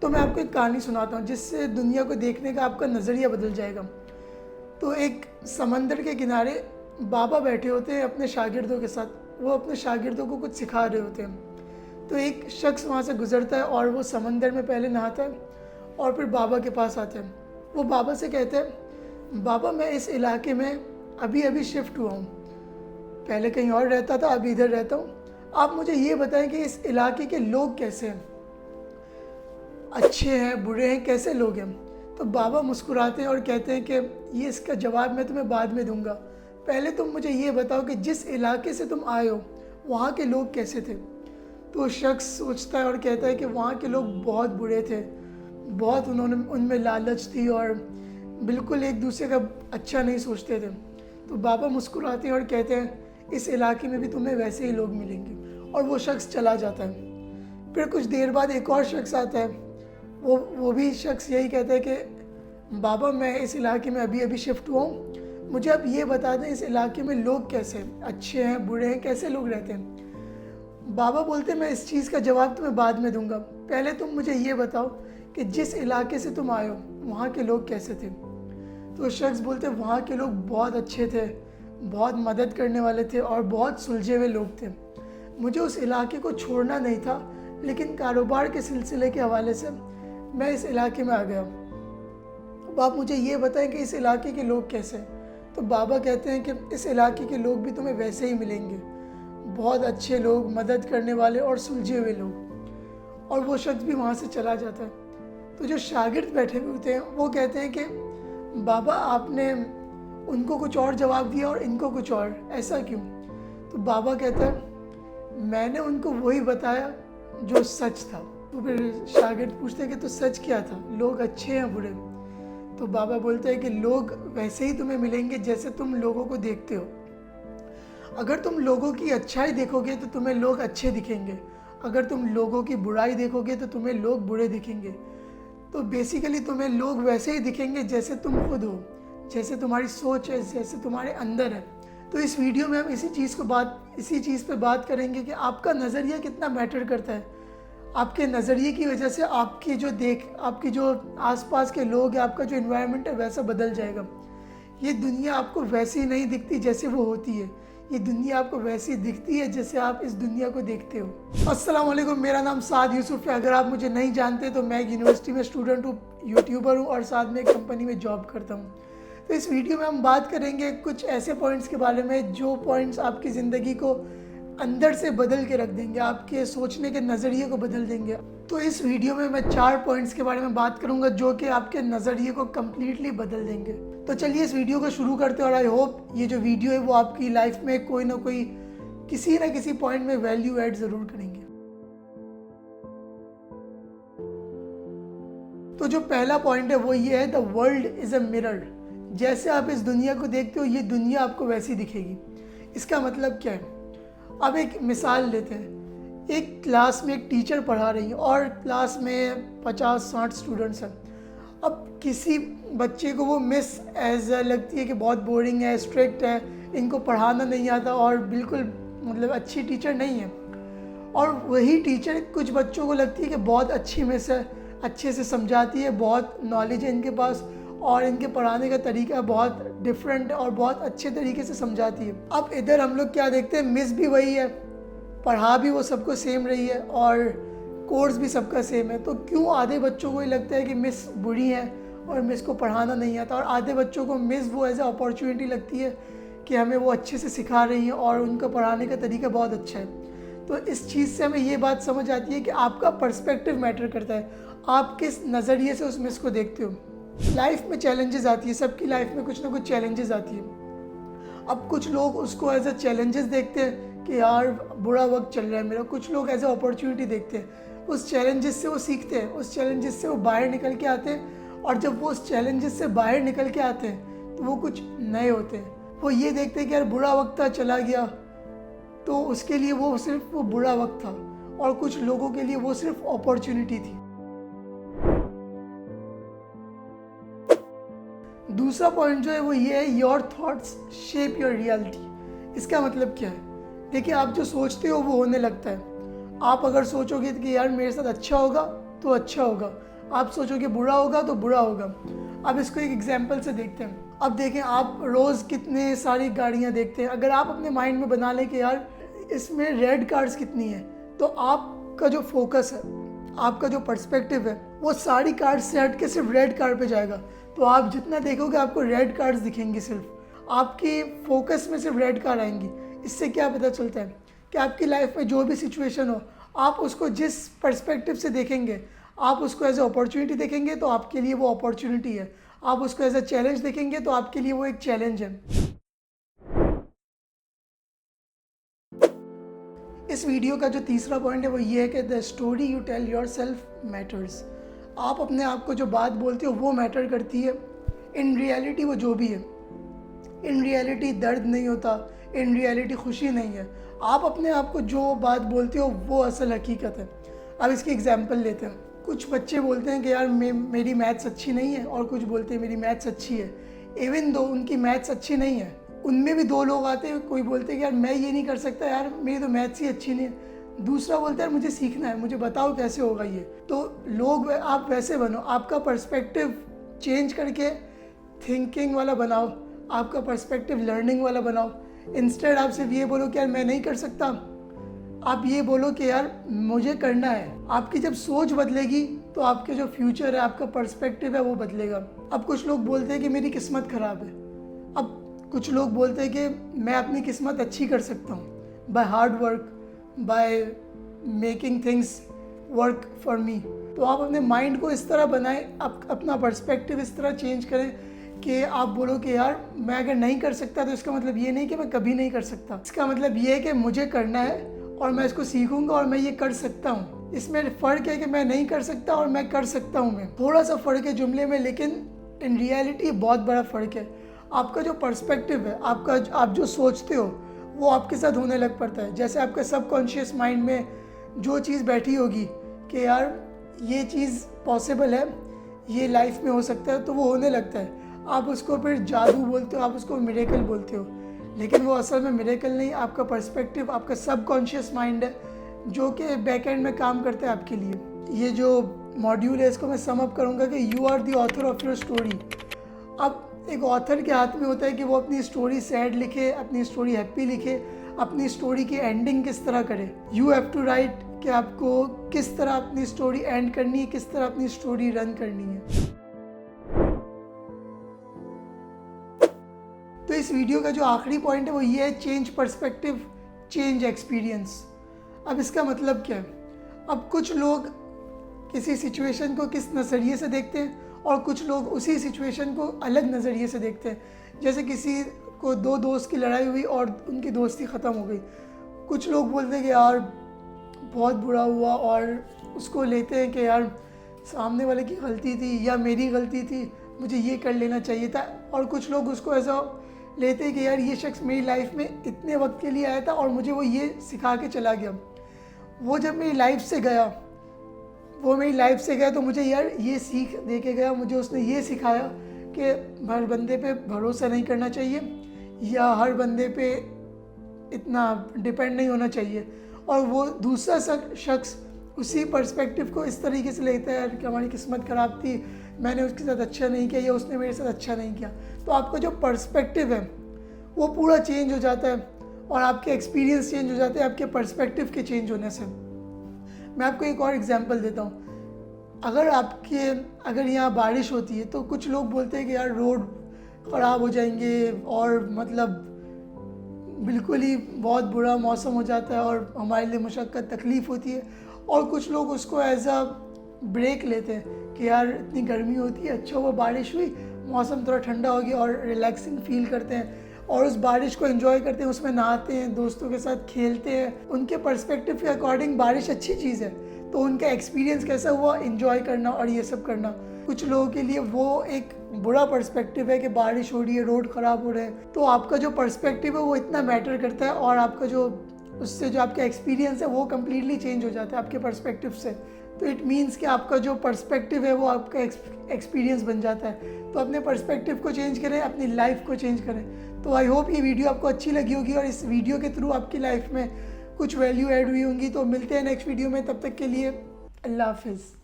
तो मैं आपको एक कहानी सुनाता हूँ जिससे दुनिया को देखने का आपका नज़रिया बदल जाएगा। तो एक समंदर के किनारे बाबा बैठे होते हैं अपने शागिर्दों के साथ। वो अपने शागिर्दों को कुछ सिखा रहे होते हैं। तो एक शख्स वहाँ से गुज़रता है और वो समंदर में पहले नहाता है और फिर बाबा के पास आता है। वो बाबा से कहते हैं, बाबा मैं इस इलाके में अभी अभी शिफ्ट हुआ हूँ, पहले कहीं और रहता था, अभी इधर रहता हूँ। आप मुझे ये बताएं कि इस इलाके के लोग कैसे हैं, अच्छे हैं, बुरे हैं, कैसे लोग हैं। तो बाबा मुस्कुराते हैं और कहते हैं कि ये इसका जवाब मैं तुम्हें बाद में दूंगा, पहले तुम मुझे ये बताओ कि जिस इलाके से तुम आए हो वहाँ के लोग कैसे थे। तो शख्स सोचता है और कहता है कि वहाँ के लोग बहुत बुरे थे, बहुत उनमें लालच थी और बिल्कुल एक दूसरे का अच्छा नहीं सोचते थे। तो बाबा मुस्कुराते हैं और कहते हैं इस इलाके में भी तुम्हें वैसे ही लोग मिलेंगे, और वो शख्स चला जाता है। फिर कुछ देर बाद एक और शख्स आता है। वो भी शख्स यही कहता है कि बाबा मैं इस इलाके में अभी अभी शिफ्ट हुआ हूँ, मुझे अब ये बता दें इस इलाके में लोग कैसे हैं, अच्छे हैं, बुरे हैं, कैसे लोग रहते हैं। बाबा बोलते हैं मैं इस चीज़ का जवाब तुम्हें बाद में दूंगा, पहले तुम मुझे ये बताओ कि जिस इलाके से तुम आए हो वहाँ के लोग कैसे थे। तो शख्स बोलते हैं वहाँ के लोग बहुत अच्छे थे, बहुत मदद करने वाले थे और बहुत सुलझे हुए लोग थे। मुझे उस इलाके को छोड़ना नहीं था, लेकिन कारोबार के सिलसिले के हवाले से मैं इस इलाके में आ गया। अब आप मुझे ये बताएं कि इस इलाके के लोग कैसे हैं। तो बाबा कहते हैं कि इस इलाके के लोग भी तुम्हें वैसे ही मिलेंगे, बहुत अच्छे लोग, मदद करने वाले और सुलझे हुए लोग। और वो शख्स भी वहाँ से चला जाता है। तो जो शागिर्द बैठे हुए होते हैं वो कहते हैं कि बाबा आपने उनको कुछ और जवाब दिया और इनको कुछ और, ऐसा क्यों। तो बाबा कहता है मैंने उनको वही बताया जो सच था। तो फिर शागिर्द पूछते हैं कि तो सच क्या था, लोग अच्छे हैं बुरे। तो बाबा बोलते हैं कि लोग वैसे ही तुम्हें मिलेंगे जैसे तुम लोगों को देखते हो। अगर तुम लोगों की अच्छाई देखोगे तो तुम्हें लोग अच्छे दिखेंगे, अगर तुम लोगों की बुराई देखोगे तो तुम्हें लोग बुरे दिखेंगे। तो बेसिकली तुम्हें लोग वैसे ही दिखेंगे जैसे तुम खुद हो, जैसे तुम्हारी सोच है, जैसे तुम्हारे अंदर है। तो इस वीडियो में हम इसी चीज़ पे बात करेंगे कि आपका नज़रिया कितना मैटर करता है। आपके नज़रिए की वजह से आपकी जो आसपास के लोग हैं, आपका जो इन्वायरमेंट है वैसा बदल जाएगा। ये दुनिया आपको वैसी नहीं दिखती जैसे वो होती है, ये दुनिया आपको वैसी दिखती है जैसे आप इस दुनिया को देखते हो। अस्सलाम वालेकुम, मेरा नाम साद यूसुफ है। अगर आप मुझे नहीं जानते तो मैं यूनिवर्सिटी में स्टूडेंट हूँ, यूट्यूबर हूँ और साथ में एक कंपनी में जॉब करता हूँ। तो इस वीडियो में हम बात करेंगे कुछ ऐसे पॉइंट्स के बारे में जो पॉइंट्स आपकी ज़िंदगी को अंदर से बदल के रख देंगे, आपके सोचने के नज़रिए को बदल देंगे। तो इस वीडियो में मैं 4 पॉइंट्स के बारे में बात करूंगा जो कि आपके नज़रिए को कम्प्लीटली बदल देंगे। तो चलिए इस वीडियो को शुरू करते हैं और आई होप ये जो वीडियो है वो आपकी लाइफ में कोई ना कोई किसी ना किसी पॉइंट में वैल्यू ऐड ज़रूर करेंगे। तो जो पहला पॉइंट है वो ये है, the world is a mirror. जैसे आप इस दुनिया को देखते हो ये दुनिया आपको वैसी दिखेगी। इसका मतलब क्या है, अब एक मिसाल लेते हैं। एक क्लास में एक टीचर पढ़ा रही है और क्लास में 50-60 स्टूडेंट्स हैं। अब किसी बच्चे को वो मिस लगती है कि बहुत बोरिंग है, स्ट्रिक्ट है, इनको पढ़ाना नहीं आता और बिल्कुल मतलब अच्छी टीचर नहीं है। और वही टीचर कुछ बच्चों को लगती है कि बहुत अच्छी मिस है, अच्छे से समझाती है, बहुत नॉलेज है इनके पास और इनके पढ़ाने का तरीका बहुत डिफरेंट है और बहुत अच्छे तरीके से समझाती है। अब इधर हम लोग क्या देखते हैं, मिस भी वही है, पढ़ा भी वो सबको सेम रही है और कोर्स भी सबका सेम है। तो क्यों आधे बच्चों को ही लगता है कि मिस बुरी है और मिस को पढ़ाना नहीं आता, और आधे बच्चों को मिस वो एज ए अपॉर्चुनिटी लगती है कि हमें वो अच्छे से सिखा रही हैं और उनका पढ़ाने का तरीका बहुत अच्छा है। तो इस चीज़ से हमें ये बात समझ आती है कि आपका पर्सपेक्टिव मैटर करता है, आप किस नज़रिए से उस मिस को देखते हो। लाइफ में चैलेंजेस आती है, सबकी लाइफ में कुछ ना कुछ चैलेंजेस आती है। अब कुछ लोग उसको एज अ चैलेंजेस देखते हैं कि यार बुरा वक्त चल रहा है मेरा, कुछ लोग एज अ अपॉर्चुनिटी देखते हैं। उस चैलेंजेस से वो सीखते हैं, उस चैलेंजेस से वो बाहर निकल के आते हैं, और जब वो उस चैलेंजेस से बाहर निकल के आते हैं तो वो कुछ नए होते हैं। वो ये देखते हैं कि यार बुरा वक्त था, चला गया, तो उसके लिए वो सिर्फ वो बुरा वक्त था, और कुछ लोगों के लिए वो सिर्फ अपॉर्चुनिटी थी। दूसरा पॉइंट जो है वो ये है, your thoughts shape your reality. इसका मतलब क्या है, देखिए आप जो सोचते हो वो होने लगता है। आप अगर सोचोगे कि यार मेरे साथ अच्छा होगा तो अच्छा होगा, आप सोचोगे बुरा होगा तो बुरा होगा। अब इसको एक एग्जांपल से देखते हैं। अब देखें, आप रोज़ कितने सारी गाड़ियाँ देखते हैं। अगर आप अपने माइंड में बना लें कि यार इसमें रेड कार्स कितनी है, तो आपका जो फोकस है, आपका जो पर्सपेक्टिव है, वो सारी कार्स से हट के सिर्फ रेड कार पे जाएगा। तो आप जितना देखोगे आपको रेड कार्स दिखेंगी, सिर्फ आपकी फोकस में सिर्फ रेड कार आएंगी। इससे क्या पता चलता है कि आपकी लाइफ में जो भी सिचुएशन हो, आप उसको जिस पर्सपेक्टिव से देखेंगे, आप उसको एज ए अपॉर्चुनिटी देखेंगे तो आपके लिए वो अपॉर्चुनिटी है। आप उसको एज ए चैलेंज देखेंगे तो आपके लिए वो एक चैलेंज है। इस वीडियो का जो तीसरा पॉइंट है वो ये है कि the story you tell yourself matters. आप अपने आप को जो बात बोलते हो वो मैटर करती है। इन रियलिटी वो जो भी है, इन रियलिटी दर्द नहीं होता, इन रियलिटी खुशी नहीं है। आप अपने आप को जो बात बोलते हो वो असल हकीकत है। अब इसकी एग्जांपल लेते हैं। कुछ बच्चे बोलते हैं कि यार मेरी मैथ्स अच्छी नहीं है, और कुछ बोलते हैं मेरी मैथ्स अच्छी है। इवन दो उनकी मैथ्स अच्छी नहीं है, उनमें भी दो लोग आते हैं। कोई बोलते हैं कि यार मैं ये नहीं कर सकता, यार मेरी तो मैथ्स ही अच्छी नहीं है। दूसरा बोलता है मुझे सीखना है, मुझे बताओ कैसे होगा ये। तो लोग, आप वैसे बनो, आपका पर्सपेक्टिव चेंज करके थिंकिंग वाला बनाओ, आपका पर्सपेक्टिव लर्निंग वाला बनाओ। इंस्टेड आप सिर्फ ये बोलो कि यार मैं नहीं कर सकता, आप ये बोलो कि यार मुझे करना है। आपकी जब सोच बदलेगी तो आपके जो फ्यूचर है, आपका पर्सपेक्टिव है, वो बदलेगा। अब कुछ लोग बोलते हैं कि मेरी किस्मत ख़राब है। अब कुछ लोग बोलते हैं कि मैं अपनी किस्मत अच्छी कर सकता हूँ by hard work, by making things work for me. तो आप अपने माइंड को इस तरह बनाएं, आप अपना पर्सपेक्टिव इस तरह चेंज करें कि आप बोलो कि यार मैं अगर नहीं कर सकता तो इसका मतलब ये नहीं कि मैं कभी नहीं कर सकता। इसका मतलब ये है कि मुझे करना है और मैं इसको सीखूंगा और मैं ये कर सकता हूँ। इसमें फ़र्क है कि मैं नहीं कर सकता और मैं कर सकता हूँ। मैं थोड़ा सा फ़र्क है जुमले में, लेकिन इन रियलिटी बहुत बड़ा फ़र्क है। आपका जो पर्सपेक्टिव है, आपका आप जो सोचते हो वो आपके साथ होने लग पड़ता है। जैसे आपका सबकॉन्शियस माइंड में जो चीज़ बैठी होगी कि यार ये चीज़ पॉसिबल है, ये लाइफ में हो सकता है, तो वो होने लगता है। आप उसको फिर जादू बोलते हो, आप उसको मिरेकल बोलते हो, लेकिन वो असल में मिरेकल नहीं, आपका पर्सपेक्टिव, आपका सबकॉन्शियस माइंड है जो कि बैक एंड में काम करता है आपके लिए। ये जो मॉड्यूल है इसको मैं सम अप करूँगा कि you are the author of your story. अब एक ऑथर के हाथ में होता है कि वो अपनी स्टोरी सैड लिखे, अपनी स्टोरी हैप्पी लिखे, अपनी स्टोरी की एंडिंग किस तरह करे। यू हैव टू राइट कि आपको किस तरह अपनी स्टोरी एंड करनी है, किस तरह अपनी स्टोरी रन करनी है। तो इस वीडियो का जो आखिरी पॉइंट है वो ये है, चेंज पर्सपेक्टिव, चेंज एक्सपीरियंस। अब इसका मतलब क्या है? अब कुछ लोग किसी सिचुएशन को किस नज़रिए से देखते हैं और कुछ लोग उसी सिचुएशन को अलग नज़रिए से देखते हैं। जैसे किसी को दो दोस्त की लड़ाई हुई और उनकी दोस्ती ख़त्म हो गई। कुछ लोग बोलते हैं कि यार बहुत बुरा हुआ, और उसको लेते हैं कि यार सामने वाले की गलती थी या मेरी गलती थी, मुझे ये कर लेना चाहिए था। और कुछ लोग उसको ऐसा लेते हैं कि यार ये शख्स मेरी लाइफ में इतने वक्त के लिए आया था और मुझे वो ये सिखा के चला गया। वो जब मेरी लाइफ से गया, तो मुझे यार ये सीख दे के गया। मुझे उसने ये सिखाया कि हर बंदे पे भरोसा नहीं करना चाहिए या हर बंदे पे इतना डिपेंड नहीं होना चाहिए। और वो दूसरा शख्स उसी पर्सपेक्टिव को इस तरीके से लेता है यार कि हमारी किस्मत ख़राब थी, मैंने उसके साथ अच्छा नहीं किया या उसने मेरे साथ अच्छा नहीं किया। तो आपका जो पर्सपेक्टिव है वो पूरा चेंज हो जाता है और आपके एक्सपीरियंस चेंज हो जाते हैं आपके पर्सपेक्टिव के चेंज होने से। मैं आपको एक और एग्जांपल देता हूँ। अगर यहाँ बारिश होती है तो कुछ लोग बोलते हैं कि यार रोड ख़राब हो जाएंगे और मतलब बिल्कुल ही बहुत बुरा मौसम हो जाता है और हमारे लिए मुशक्क़त तकलीफ़ होती है। और कुछ लोग उसको एज अ ब्रेक लेते हैं कि यार इतनी गर्मी होती है, अच्छा हुआ बारिश हुई, मौसम थोड़ा ठंडा हो गया, और रिलैक्सिंग फील करते हैं और उस बारिश को एंजॉय करते हैं, उसमें नहाते हैं, दोस्तों के साथ खेलते हैं। उनके पर्सपेक्टिव के अकॉर्डिंग बारिश अच्छी चीज़ है, तो उनका एक्सपीरियंस कैसा हुआ, एंजॉय करना और ये सब करना। कुछ लोगों के लिए वो एक बुरा पर्सपेक्टिव है कि बारिश हो रही है, रोड ख़राब हो रहे हैं। तो आपका जो पर्सपेक्टिव है वो इतना मैटर करता है और आपका जो उससे जो आपका एक्सपीरियंस है वो कम्प्लीटली चेंज हो जाता है आपके पर्सपेक्टिव से। तो इट मीन्स कि आपका जो पर्सपेक्टिव है वो आपका एक्सपीरियंस बन जाता है। तो अपने पर्सपेक्टिव को चेंज करें, अपनी लाइफ को चेंज करें। तो आई होप ये वीडियो आपको अच्छी लगी होगी और इस वीडियो के थ्रू आपकी लाइफ में कुछ वैल्यू ऐड हुई होंगी। तो मिलते हैं नेक्स्ट वीडियो में, तब तक के लिए अल्लाह हाफिज़।